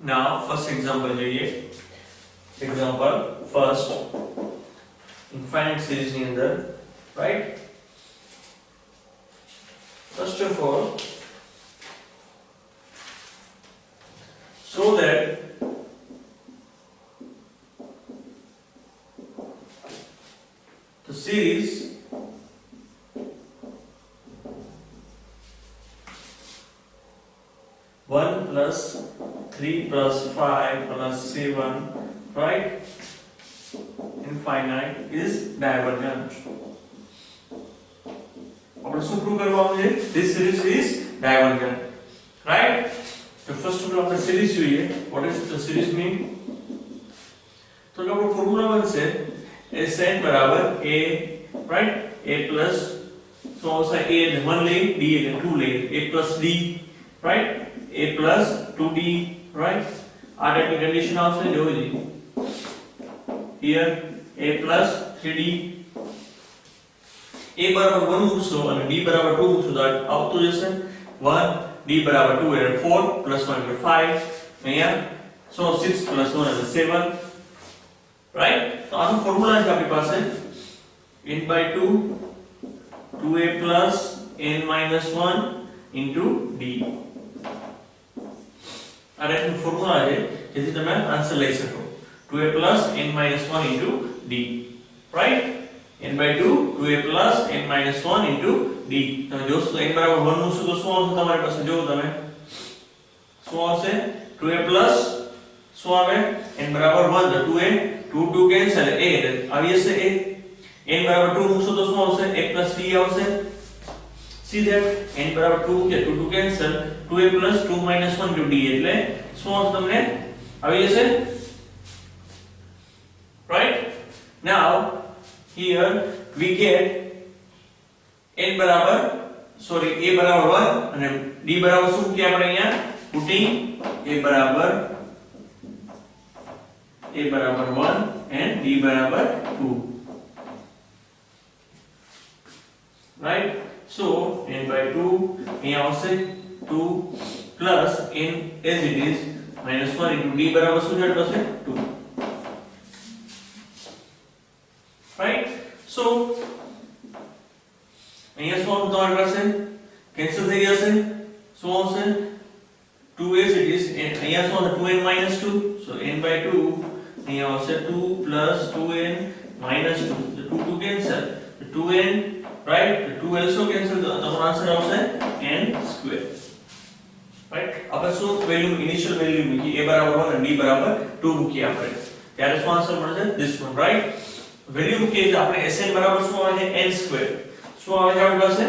Now first example જોઈએ. Example first infinite series ની અંદર, right? First of all, so that the series one plus 3 plus 5 plus 7, right, infinite is divergent. આપણે શું prove કરવાનું છે? This series is divergent, right? So first of all આપણે series જોઈએ. What is the series mean? તો આપણો formula બનશે Sn બરાબર a, right, a plus so also a ને 1 લઈ, d એટલે 2 લઈ, a plus d, right, a plus 2d, right? આ ટાઈપની કન્ડિશન આવશે જોઈજો. Here a plus 3d, a બરાબર 1 મૂકશો અને d બરાબર 2 મૂકશો તો આવતું જશે 1, d બરાબર 2 એટલે 4 plus 1 એટલે 5, અહીંયા so 6 plus 1 એટલે 7, right? તો આનો ફોર્મ્યુલા છે આપણી પાસે n by 2 2a plus n minus 1 into d. આ રીતનું ફોર્મ્યુલા છે જેથી તમે આન્સર લઈ શકો. 2a plus n minus 1 into d, right? n by 2 2a plus n minus 1 into d. તમે જોશો તો n બરાબર 1 મૂકશો તો શું આવશે તમારી પાસે? જો તમે શું આવશે? 2a plus શું આવે? n બરાબર 1 તો 2a 2 2 કેન્સલ a આવી જશે a. n બરાબર 2 મૂકશો તો શું આવશે? a plus d આવશે. See that n બરાબર 2 કે 2 2 cancel 2a plus 2 minus 1 into d એટલે શું આવશે તમને? આવી જશે, right? Now here we get n બરાબર a બરાબર 1 અને d બરાબર શું કે આપણે અહીંયા putting a બરાબર 1 and d બરાબર 2, right? So n by 2 અહીંયા આવશે 2 plus n as it is minus 1 into d બરાબર શું થશે? 2, right? So અહીંયા શું આવશે તમારી પાસે? કેન્સલ થઈ જશે. શું આવશે? 2 as it is and અહીંયા શું આવશે? 2n minus 2, so n by 2 અહીંયા આવશે 2 plus 2n minus 2, so 2 2 cancel, so 2n, right? The 2 also cancel, the answer આવશે n square, right? આપણે શું વેલ્યુ ઇનિશિયલ વેલ્યુ મૂકી? a બરાબર 1 અને d બરાબર 2 મૂકી આપણે, ત્યારે શું આન્સર મળશે? This one, right? વેલ્યુ મૂકીએ તો આપણે sn બરાબર શું આવે છે? n square. શું આવે છે આપણી પાસે?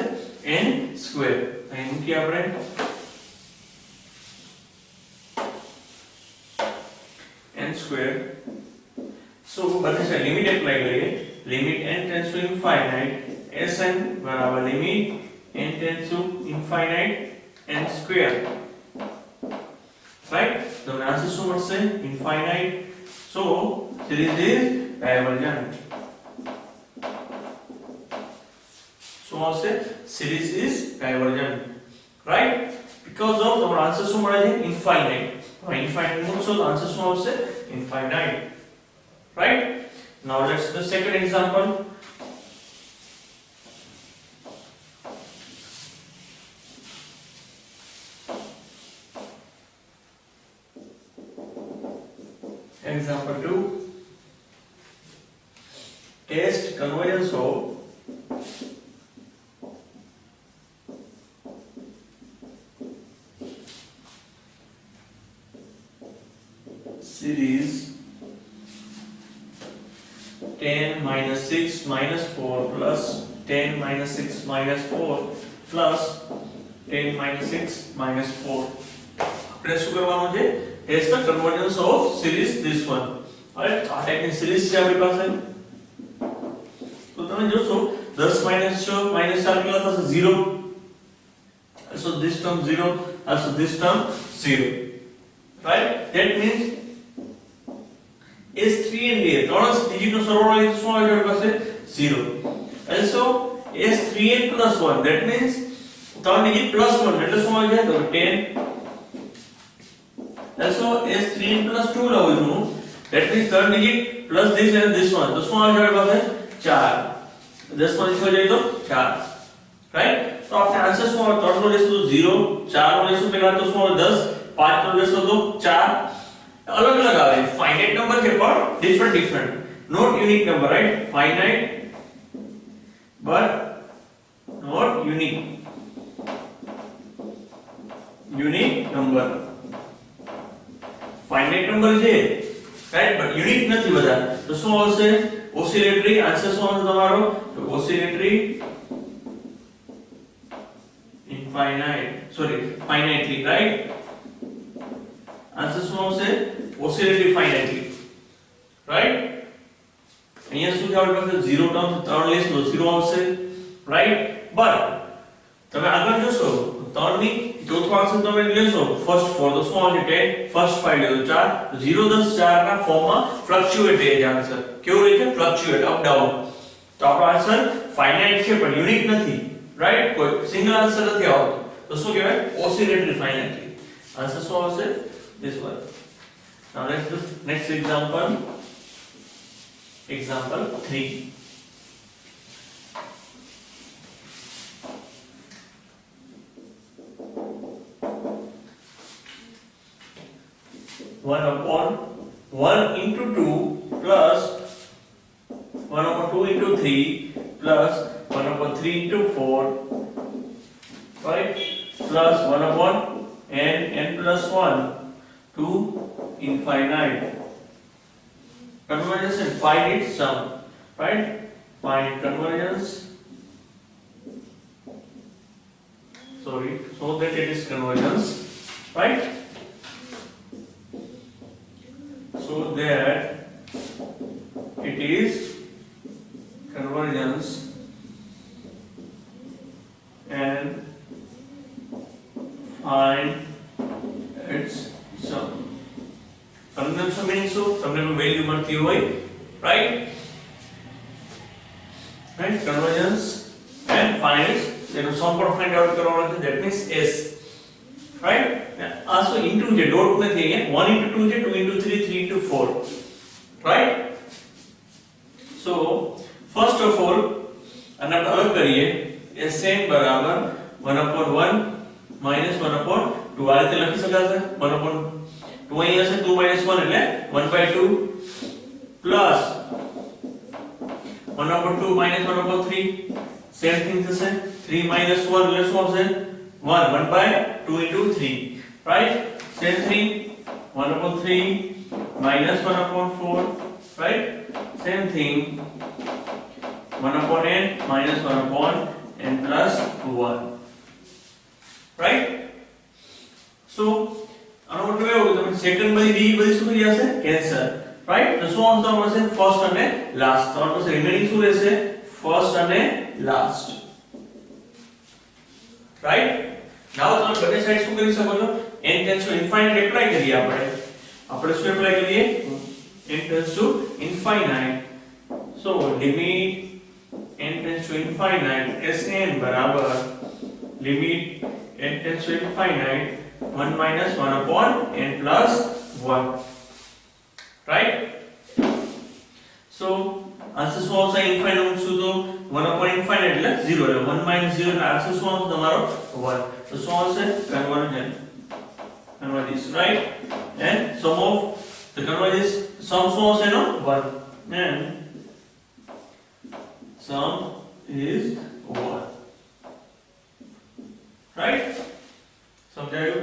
n square. અહીં મૂકીએ આપણે n square. So બંને સાઈડ લિમિટ એપ્લાય કરીએ. Limit n tends to infinite sn બરાબર limit n tends to infinite n square, right? તો આન્સર શું મળશે? infinite. So series is divergent. So આવશે series is divergent, right? Because of our answer શું મળે છે? infinite. Infinite મૂકશો તો આન્સર શું આવશે? infinite, right? Now let's the second example. Example 2. Test convergence of series 10 minus 6 minus 4 plus 10 minus 6 minus 4 plus 10 minus 6 minus 4. આપણે શું કરવાનું છે? Test the convergence of series this one, right? આ ટાઈપની સિરીઝ છે આપણી પાસે. તો તમે જોશો 10 minus 6 minus 4 કેટલા થશે? 0. So this term 0, also this term 0, right? That means S3 and A ત્રણ ડિજિટનો સરવાળો એટલે શું આવે આપણી પાસે? 0. Also S3n plus 1, that means ત્રણ ડિજિટ plus 1 એટલે શું આવે છે? તો 10 also is 3n plus 2 લઉં છું, that means third digit plus this and this one, તો શું આવે આપણી પાસે 4, 10 માંથી 6 જાય તો 4, રાઈટ. તો આપણે આન્સર શું આવે, 3 નો લેશું તો 0, 4 નો લેશું પહેલા તો શું આવે 10, 5 નો લેશું તો 4. અલગ અલગ આવે, ફાઇનાઇટ નંબર છે પણ different, not unique number, right. Finite but not unique number. finite number છે, રાઈટ, બટ યુનિક નથી બધા. તો શું આવશે, ઓસિલેટરી. આન્સર શું આવશે તમારો, તો ઓસિલેટરી finitely, રાઈટ. આન્સર શું આવશે, ઓસિલેટરી finitely, રાઈટ. અહીંયા શું છે આપણી પાસે 0 ટર્મ 3 લેશું તો 0 આવશે, રાઈટ. બટ તમે આગળ જોશો 3 ની ચોથો આન્સર તમે લેશો ફર્સ્ટ 4 તો શું આવશે 10, ફર્સ્ટ 5 લે તો 4, તો 0 10 4 ના ફોર્મમાં ફ્લક્ચ્યુએટ રહે છે આન્સર. કેવું રહે છે, ફ્લક્ચ્યુએટ, અપ ડાઉન. તો આપણો આન્સર ફાઇનાઇટ છે પણ યુનિક નથી, રાઈટ. કોઈ સિંગલ આન્સર નથી આવતો, તો શું કહેવાય, ઓસિલેટરી ફાઇનાઇટલી. આન્સર શું આવશે, this one. Now next example 3. One upon 1 into 2 plus 1 upon 2 into 3 plus 1 upon 3 into 4, right, plus 1 upon n plus 1 to infinite. Convergence and find its sum, right. Find convergence, so that it is convergence, right. So that it is convergence and find its sum. Convergence means so તમને કોઈ value મળતી હોય, right, right. convergence and find its, એનું સમ પણ find out કરવાનું છે, that means s, right. આ શું ઇન્ટુ છે, ડોટ નથી અહીંયા, 1 into 2 છે, 2 into 3, 3 into 4, right. so first of all આને આપણે અલગ કરીએ, sn બરાબર 1 upon 1 minus 1 upon 2, આ રીતે લખી શકાશે. 1 upon 2 અહીંયા છે, 2 minus 1 એટલે 1/2 plus 1 upon 2 minus 1 upon 3, same thing થશે. 3 minus 1 એટલે શું આવશે, 1, 1/2 into 3, right. Same thing, 1 upon 3 minus 1 upon 4, right. Same thing, 1 upon n minus 1 upon n plus 1, right. So આનો મતલબ એવું કે તમે સેકન્ડ બધી શું થઈ જશે, કેન્સલ, રાઈટ. તો શું આન્સર મળશે, ફર્સ્ટ અને લાસ્ટ. તો આપણી પાસે રિમેનિંગ શું રહેશે, ફર્સ્ટ અને લાસ્ટ, રાઈટ. નાઉ તમે બંને સાઈડ શું કરી શકો છો, n tends to infinite apply કરીએ. આપણે શું એપ્લાય કરીએ, n tends to infinite. So limit n tends to infinite sn બરાબર limit n tends to infinite 1 minus 1 upon n plus 1, right. So answer શું આવશે, ઇન્ફાઇનાઇટ મૂકશું તો 1 upon infinite એટલે 0, એટલે 1 minus 0 એટલે આન્સર શું આવશે તમારો 1. તો શું આવશે, convergence, right. And sum of the convergence, sum શું આવશે એનો 1, and sum is 1, right. સમજાયું?